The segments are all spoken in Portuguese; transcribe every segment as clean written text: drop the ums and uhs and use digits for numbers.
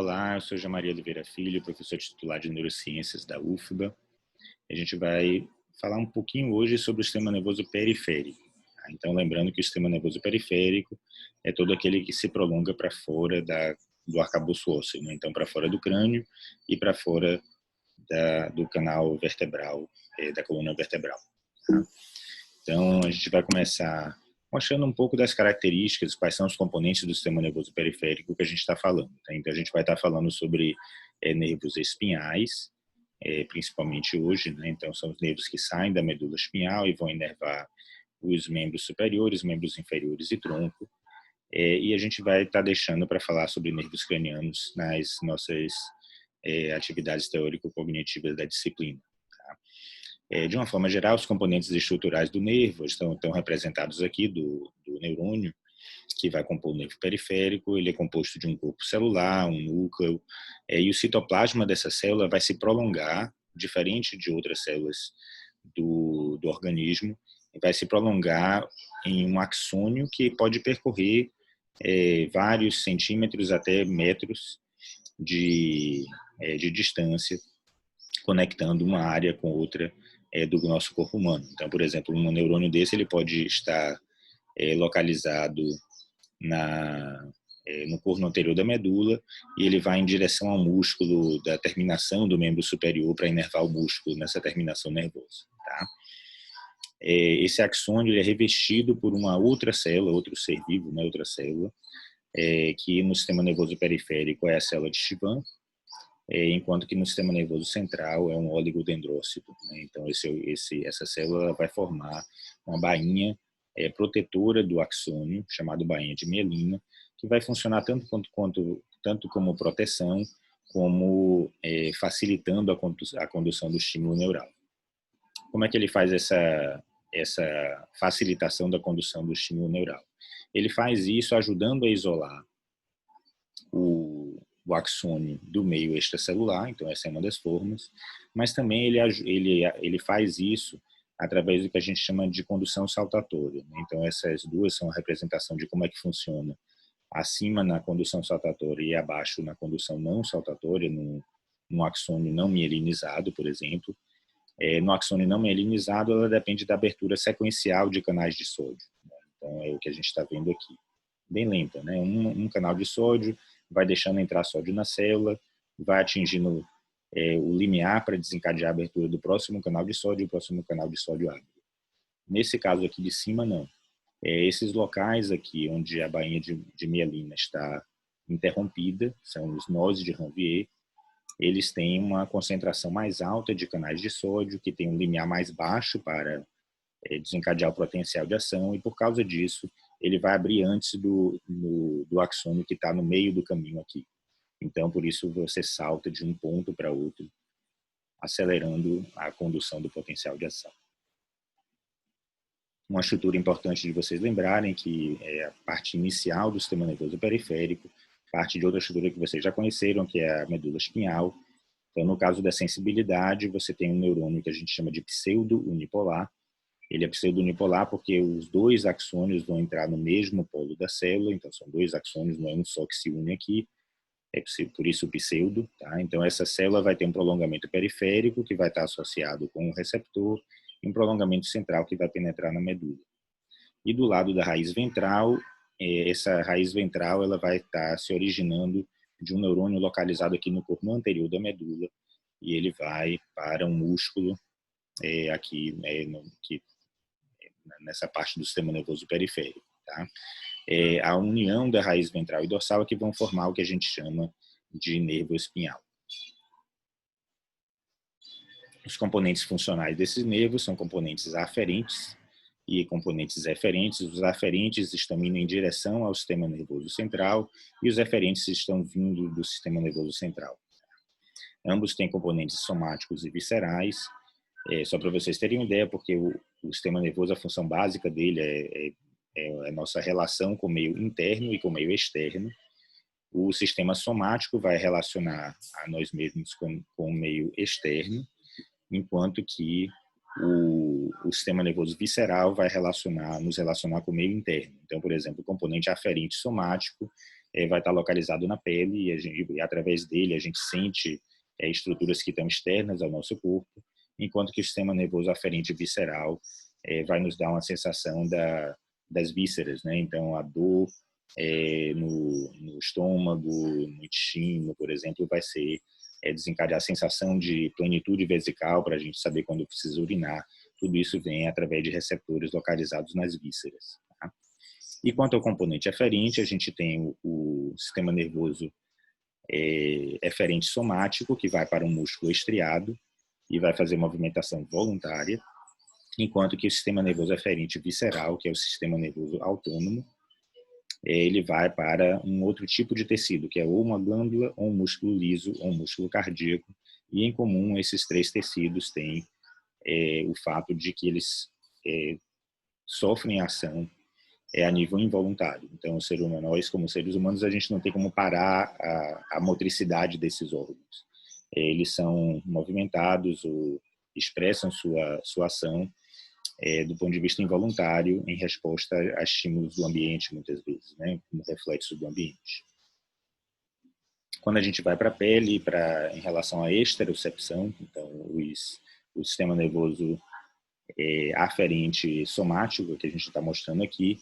Olá, eu sou Jean Maria Oliveira Filho, professor titular de Neurociências da UFBA. A gente vai falar um pouquinho hoje sobre o sistema nervoso periférico. Então, lembrando que o sistema nervoso periférico é todo aquele que se prolonga para fora do arcabouço ósseo, né? Então, para fora do crânio e para fora do canal vertebral, da coluna vertebral. Tá? Então, a gente vai começar mostrando um pouco das características, quais são os componentes do sistema nervoso periférico que a gente está falando. Tá? Então, a gente vai estar falando sobre nervos espinhais, principalmente hoje, né? Então, são os nervos que saem da medula espinhal e vão inervar os membros superiores, membros inferiores e tronco. E a gente vai estar deixando para falar sobre nervos cranianos nas nossas atividades teórico-cognitivas da disciplina. Tá? De uma forma geral, os componentes estruturais do nervo estão representados aqui do neurônio, que vai compor o nervo periférico. Ele é composto de um corpo celular, um núcleo, e o citoplasma dessa célula vai se prolongar, diferente de outras células do organismo, vai se prolongar em um axônio que pode percorrer vários centímetros até metros de distância, conectando uma área com outra do nosso corpo humano. Então, por exemplo, um neurônio desse ele pode estar localizado no corno anterior da medula, e ele vai em direção ao músculo da terminação do membro superior para inervar o músculo nessa terminação nervosa. Tá? Esse axônio ele é revestido por uma outra célula, outro ser vivo, né, outra célula, que no sistema nervoso periférico é a célula de Schwann, enquanto que no sistema nervoso central é um oligodendrócito. Né? Então, essa célula vai formar uma bainha protetora do axônio, chamado bainha de mielina, que vai funcionar tanto como proteção, como facilitando a condução do estímulo neural. Como é que ele faz essa facilitação da condução do estímulo neural? Ele faz isso ajudando a isolar o axônio do meio extracelular, então essa é uma das formas, mas também ele faz isso através do que a gente chama de condução saltatória. Então essas duas são a representação de como é que funciona acima na condução saltatória e abaixo na condução não saltatória, no axônio não mielinizado, por exemplo. No axônio não mielinizado, ela depende da abertura sequencial de canais de sódio. Então é o que a gente está vendo aqui. Bem lenta, né? Um canal de sódio vai deixando entrar sódio na célula, vai atingindo o limiar para desencadear a abertura do próximo canal de sódio, e o próximo canal de sódio abre. Nesse caso aqui de cima, não. Esses locais aqui, onde a bainha de mielina está interrompida, são os nós de Ranvier, eles têm uma concentração mais alta de canais de sódio, que tem um limiar mais baixo para desencadear o potencial de ação, e por causa disso, ele vai abrir antes do axônio que está no meio do caminho aqui. Então, por isso, você salta de um ponto para outro, acelerando a condução do potencial de ação. Uma estrutura importante de vocês lembrarem que é a parte inicial do sistema nervoso periférico, parte de outra estrutura que vocês já conheceram, que é a medula espinhal. Então, no caso da sensibilidade, você tem um neurônio que a gente chama de pseudo-unipolar. Ele é pseudo-unipolar porque os dois axônios vão entrar no mesmo polo da célula, então são dois axônios, não é um só que se une aqui, por isso o pseudo. Tá? Então essa célula vai ter um prolongamento periférico que vai estar associado com um receptor e um prolongamento central que vai penetrar na medula. E do lado da raiz ventral, essa raiz ventral ela vai estar se originando de um neurônio localizado aqui no corpo anterior da medula, e ele vai para um músculo aqui, nessa parte do sistema nervoso periférico. Tá? A união da raiz ventral e dorsal é que vão formar o que a gente chama de nervo espinhal. Os componentes funcionais desses nervos são componentes aferentes e componentes eferentes. Os aferentes estão indo em direção ao sistema nervoso central e os eferentes estão vindo do sistema nervoso central. Ambos têm componentes somáticos e viscerais. Só para vocês terem uma ideia, porque o sistema nervoso, a função básica dele é a nossa relação com o meio interno e com o meio externo. O sistema somático vai relacionar a nós mesmos com o meio externo, enquanto que o sistema nervoso visceral vai nos relacionar com o meio interno. Então, por exemplo, o componente aferente somático, vai estar localizado na pele e através dele a gente sente estruturas que estão externas ao nosso corpo, enquanto que o sistema nervoso aferente visceral vai nos dar uma sensação das vísceras, né? Então, a dor no estômago, no intestino, por exemplo, vai ser desencadear a sensação de plenitude vesical para a gente saber quando precisa urinar. Tudo isso vem através de receptores localizados nas vísceras. Tá? E quanto ao componente eferente, a gente tem o sistema nervoso eferente somático, que vai para um músculo estriado e vai fazer movimentação voluntária, enquanto que o sistema nervoso eferente visceral, que é o sistema nervoso autônomo, ele vai para um outro tipo de tecido, que é ou uma glândula, ou um músculo liso, ou um músculo cardíaco, e em comum esses três tecidos têm o fato de que eles sofrem ação a nível involuntário. Então, nós, como seres humanos, a gente não tem como parar a motricidade desses órgãos. Eles são movimentados ou expressam sua ação do ponto de vista involuntário em resposta a estímulos do ambiente, muitas vezes, né, como reflexo do ambiente. Quando a gente vai para a pele, em relação à esterocepção, então o sistema nervoso aferente somático, que a gente está mostrando aqui,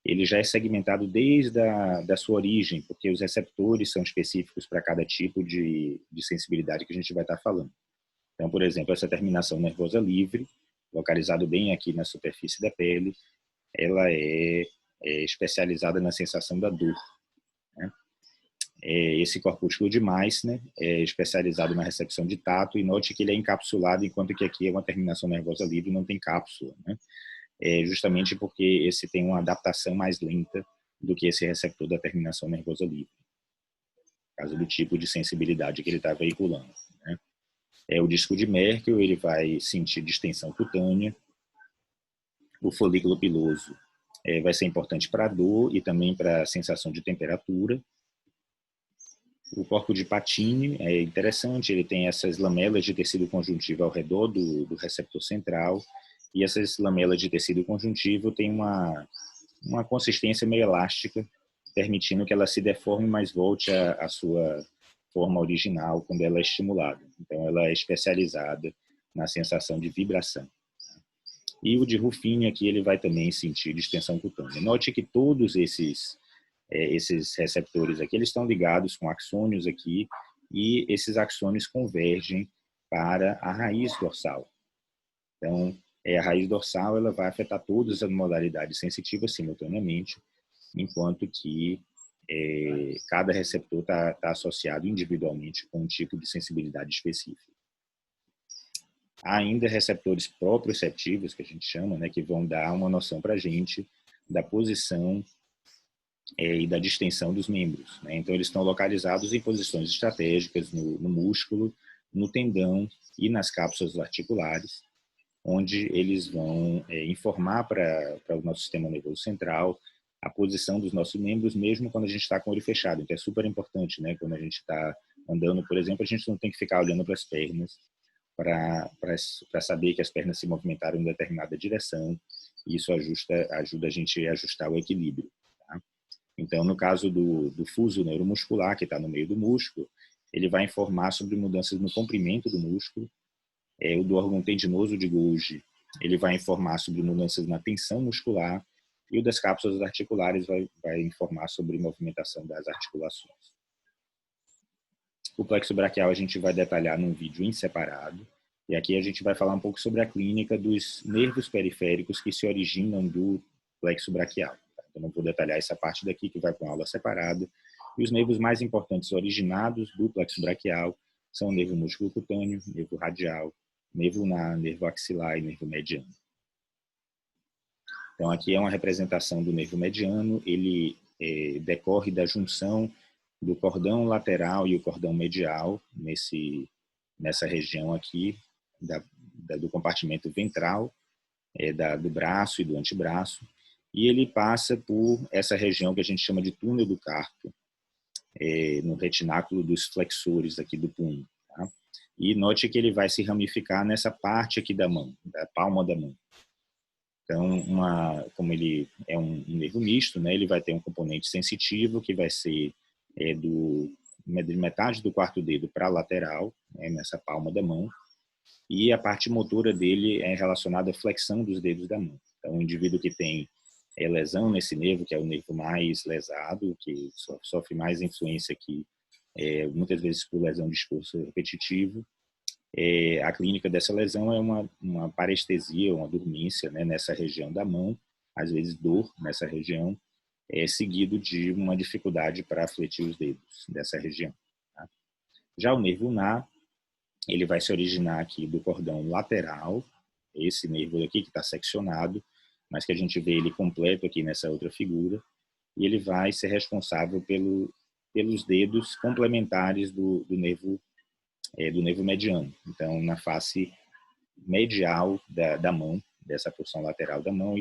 ele já é segmentado desde da sua origem, porque os receptores são específicos para cada tipo de sensibilidade que a gente vai estar falando. Então, por exemplo, essa terminação nervosa livre, localizado bem aqui na superfície da pele, ela é especializada na sensação da dor. Né? Esse corpúsculo de Meissner é especializado na recepção de tato, e note que ele é encapsulado, enquanto que aqui é uma terminação nervosa livre e não tem cápsula. Né? Justamente porque esse tem uma adaptação mais lenta do que esse receptor da terminação nervosa livre, por causa do tipo de sensibilidade que ele está veiculando. Né? O disco de Merkel, ele vai sentir distensão cutânea. O folículo piloso vai ser importante para a dor e também para a sensação de temperatura. O corpo de Patini é interessante, ele tem essas lamelas de tecido conjuntivo ao redor do receptor central, e essas lamelas de tecido conjuntivo têm uma consistência meio elástica, permitindo que ela se deforme, mas volte à sua forma original quando ela é estimulada. Então, ela é especializada na sensação de vibração. E o de Ruffini aqui, ele vai também sentir distensão cutânea. Note que todos esses receptores aqui, eles estão ligados com axônios aqui, e esses axônios convergem para a raiz dorsal. Então, a raiz dorsal, ela vai afetar todas as modalidades sensitivas simultaneamente, enquanto que cada receptor está associado individualmente com um tipo de sensibilidade específica. Há ainda receptores proprioceptivos, que a gente chama, né, que vão dar uma noção para a gente da posição e da distensão dos membros. Né? Então, eles estão localizados em posições estratégicas no músculo, no tendão e nas cápsulas articulares, onde eles vão informar para o nosso sistema nervoso central a posição dos nossos membros, mesmo quando a gente está com o olho fechado. Então, é super importante, né? Quando a gente está andando, por exemplo, a gente não tem que ficar olhando para as pernas para saber que as pernas se movimentaram em determinada direção, e isso ajuda a gente a ajustar o equilíbrio. Tá? Então, no caso do fuso neuromuscular, que está no meio do músculo, ele vai informar sobre mudanças no comprimento do músculo. O do órgão tendinoso de Golgi, ele vai informar sobre mudanças na tensão muscular, e o das cápsulas articulares vai informar sobre movimentação das articulações. O plexo braquial a gente vai detalhar num vídeo em separado, e aqui a gente vai falar um pouco sobre a clínica dos nervos periféricos que se originam do plexo braquial. Eu não vou detalhar essa parte daqui, que vai para uma aula separada. E os nervos mais importantes originados do plexo braquial são o nervo músculo cutâneo, nervo radial, nervo ulnar, nervo axilar e nervo mediano. Então, aqui é uma representação do nervo mediano. Ele decorre da junção do cordão lateral e o cordão medial, nessa região aqui, do compartimento ventral, do braço e do antebraço. E ele passa por essa região que a gente chama de túnel do carpo, no retináculo dos flexores aqui do punho. Tá? E note que ele vai se ramificar nessa parte aqui da mão, da palma da mão. Então, como ele é um nervo misto, né, ele vai ter um componente sensitivo que vai ser de metade do quarto dedo para a lateral, né, nessa palma da mão, e a parte motora dele é relacionada à flexão dos dedos da mão. Então, o indivíduo que tem lesão nesse nervo, que é o nervo mais lesado, que sofre mais influência aqui, muitas vezes por lesão de esforço repetitivo, a clínica dessa lesão é uma parestesia, uma dormência, né, nessa região da mão, às vezes dor nessa região, seguido de uma dificuldade para fletir os dedos dessa região. Tá? Já o nervo ulnar, ele vai se originar aqui do cordão lateral, esse nervo aqui que está seccionado, mas que a gente vê ele completo aqui nessa outra figura, e ele vai ser responsável pelos dedos complementares do nervo mediano. Então, na face medial da mão, dessa porção lateral da mão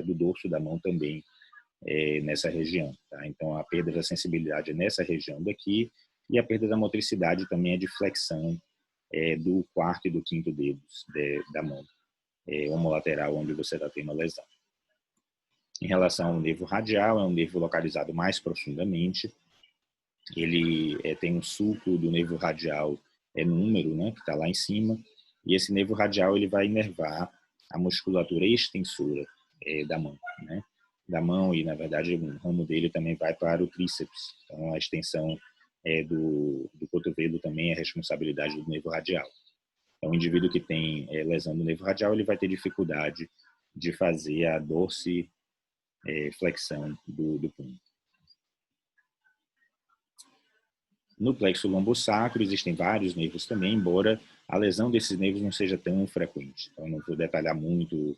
do dorso da mão também, nessa região. Tá? Então, a perda da sensibilidade é nessa região daqui, e a perda da motricidade também é de flexão do quarto e do quinto dedos da mão homolateral, onde você está tendo a lesão. Em relação ao nervo radial, é um nervo localizado mais profundamente. Ele tem um sulco do nervo radial número, né, que está lá em cima, e esse nervo radial ele vai inervar a musculatura extensora da mão, né? Da mão, e na verdade um ramo dele também vai para o tríceps. Então a extensão do cotovelo também é responsabilidade do nervo radial. Então o indivíduo que tem lesão do nervo radial, ele vai ter dificuldade de fazer a dorsiflexão do punho. No plexo lombosacro existem vários nervos também, embora a lesão desses nervos não seja tão frequente. Então, não vou detalhar muito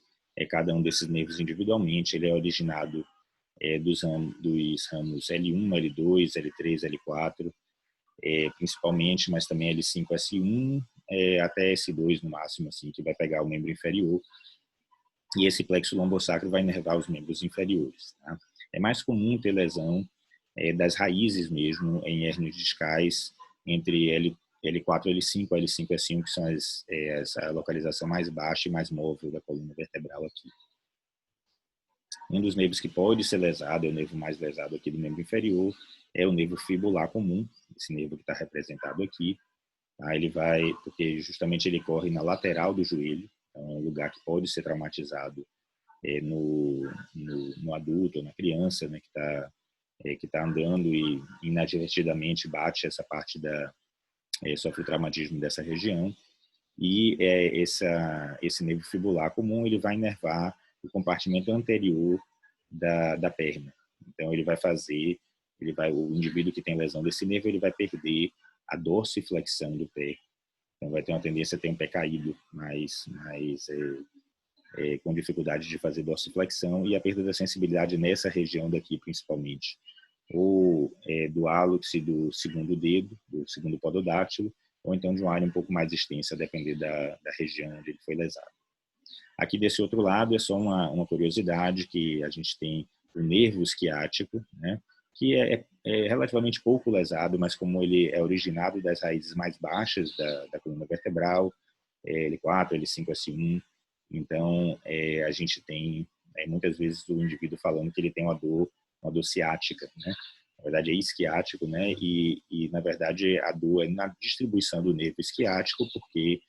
cada um desses nervos individualmente. Ele é originado dos ramos L1, L2, L3, L4, principalmente, mas também L5, S1, até S2 no máximo, assim, que vai pegar o membro inferior. E esse plexo lombosacro vai inervar os membros inferiores. Tá? É mais comum ter lesão das raízes mesmo, em hérnias discais, entre L4 e L5, L5 e S1, que são essa localização mais baixa e mais móvel da coluna vertebral aqui. Um dos nervos que pode ser lesado, é o nervo mais lesado aqui do membro inferior, é o nervo fibular comum, esse nervo que está representado aqui. Tá? Ele vai, porque justamente ele corre na lateral do joelho, então é um lugar que pode ser traumatizado no adulto ou na criança, né, que está andando e inadvertidamente bate essa parte sofre o traumatismo dessa região. E esse nervo fibular comum, ele vai inervar o compartimento anterior da perna. Então ele vai o indivíduo que tem lesão desse nervo, ele vai perder a dorsiflexão do pé. Então vai ter uma tendência a ter um pé caído, com dificuldade de fazer dorsiflexão, e a perda da sensibilidade nessa região daqui, principalmente, ou do hálux do segundo dedo, do segundo pododátilo, ou então de uma área um pouco mais extensa, a depender da região onde ele foi lesado. Aqui desse outro lado é só uma curiosidade, que a gente tem o nervo esquiático, né, que é relativamente pouco lesado, mas como ele é originado das raízes mais baixas da coluna vertebral, L4, L5, S1, então a gente tem muitas vezes o indivíduo falando que ele tem uma dor ciática, né? Na verdade é isquiático, né? E na verdade a dor é na distribuição do nervo isquiático, porque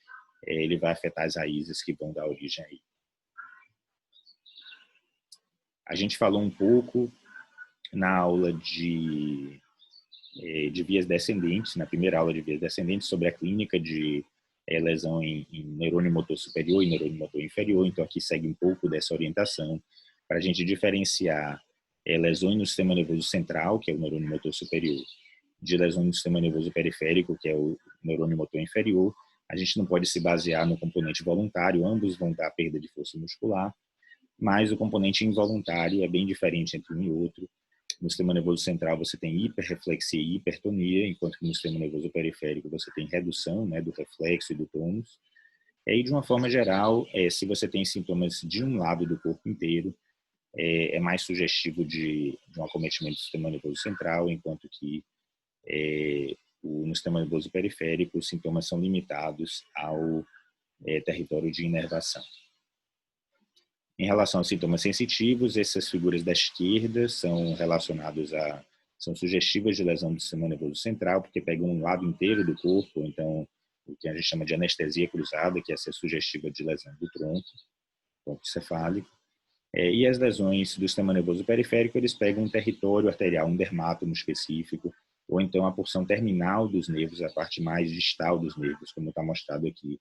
ele vai afetar as raízes que vão dar origem aí. A gente falou um pouco na aula de vias descendentes, na primeira aula de vias descendentes, sobre a clínica de lesão em neurônio motor superior e neurônio motor inferior. Então aqui segue um pouco dessa orientação para a gente diferenciar lesões no sistema nervoso central, que é o neurônio motor superior, de lesões no sistema nervoso periférico, que é o neurônio motor inferior. A gente não pode se basear no componente voluntário, ambos vão dar perda de força muscular, mas o componente involuntário é bem diferente entre um e outro. No sistema nervoso central você tem hiperreflexia e hipertonia, enquanto que no sistema nervoso periférico você tem redução, né, do reflexo e do tônus. E de uma forma geral, se você tem sintomas de um lado do corpo inteiro, é mais sugestivo de um acometimento do sistema nervoso central, enquanto que no sistema nervoso periférico os sintomas são limitados ao território de inervação. Em relação aos sintomas sensitivos, essas figuras da esquerda são relacionadas são sugestivas de lesão do sistema nervoso central, porque pegam um lado inteiro do corpo, então o que a gente chama de anestesia cruzada, que é essa sugestiva de lesão do tronco cefálico. E as lesões do sistema nervoso periférico, eles pegam um território arterial, um dermátomo específico, ou então a porção terminal dos nervos, a parte mais distal dos nervos, como está mostrado aqui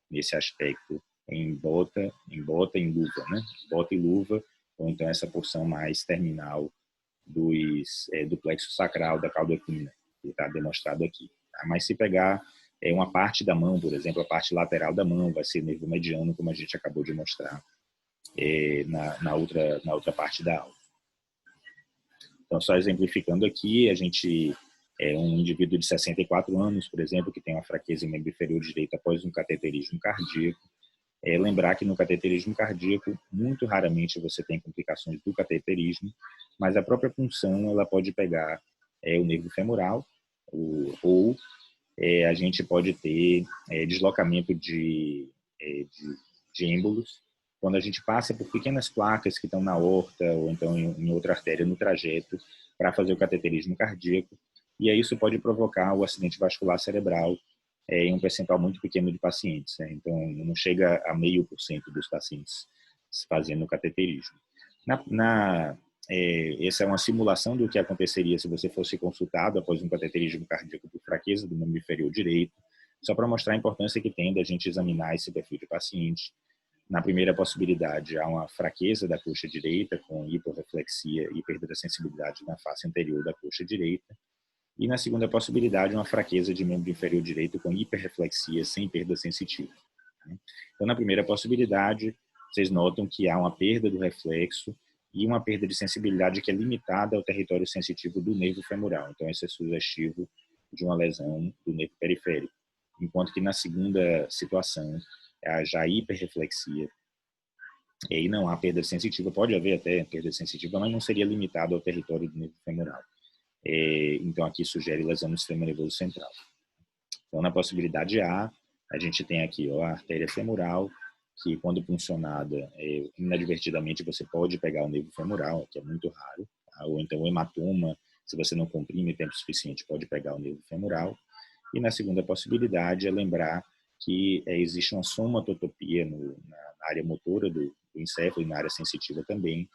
nesse aspecto em bota e luva, né? Bota e luva, ou então essa porção mais terminal do plexo sacral, da cauda equina, que está demonstrado aqui. Tá? Mas se pegar uma parte da mão, por exemplo, a parte lateral da mão, vai ser nervo mediano, como a gente acabou de mostrar na outra parte da aula. Então, só exemplificando aqui, a gente um indivíduo de 64 anos, por exemplo, que tem uma fraqueza em membro inferior direito após um cateterismo cardíaco. Lembrar que no cateterismo cardíaco, muito raramente você tem complicações do cateterismo, mas a própria punção ela pode pegar o nervo femoral, ou a gente pode ter deslocamento de êmbolos, quando a gente passa por pequenas placas que estão na aorta ou então em outra artéria no trajeto para fazer o cateterismo cardíaco, e aí isso pode provocar o acidente vascular cerebral em um percentual muito pequeno de pacientes. Então, não chega a 0,5% dos pacientes fazendo o cateterismo. Essa é uma simulação do que aconteceria se você fosse consultado após um cateterismo cardíaco por fraqueza do membro inferior direito, só para mostrar a importância que tem da gente examinar esse perfil de paciente. Na primeira possibilidade, há uma fraqueza da coxa direita, com hiporreflexia e perda da sensibilidade na face anterior da coxa direita. E na segunda possibilidade, uma fraqueza de membro inferior direito com hiperreflexia sem perda sensitiva. Então, na primeira possibilidade, vocês notam que há uma perda do reflexo e uma perda de sensibilidade que é limitada ao território sensitivo do nervo femoral. Então, isso é sugestivo de uma lesão do nervo periférico. Enquanto que na segunda situação, há já hiperreflexia e aí não há perda sensitiva. Pode haver até perda sensitiva, mas não seria limitado ao território do nervo femoral. Então, aqui sugere lesão no sistema nervoso central. Então, na possibilidade A, a gente tem aqui a artéria femoral, que quando puncionada, inadvertidamente você pode pegar o nervo femoral, que é muito raro, tá? Ou então o hematoma, se você não comprime tempo suficiente, pode pegar o nervo femoral. E na segunda possibilidade é lembrar que existe uma somatotopia na área motora do encéfalo e na área sensitiva também,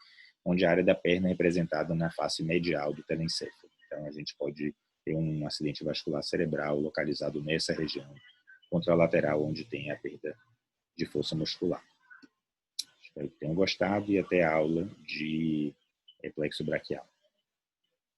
onde a área da perna é representada na face medial do telencéfalo. Então, a gente pode ter um acidente vascular cerebral localizado nessa região contralateral, onde tem a perda de força muscular. Espero que tenham gostado e até a aula de plexo braquial.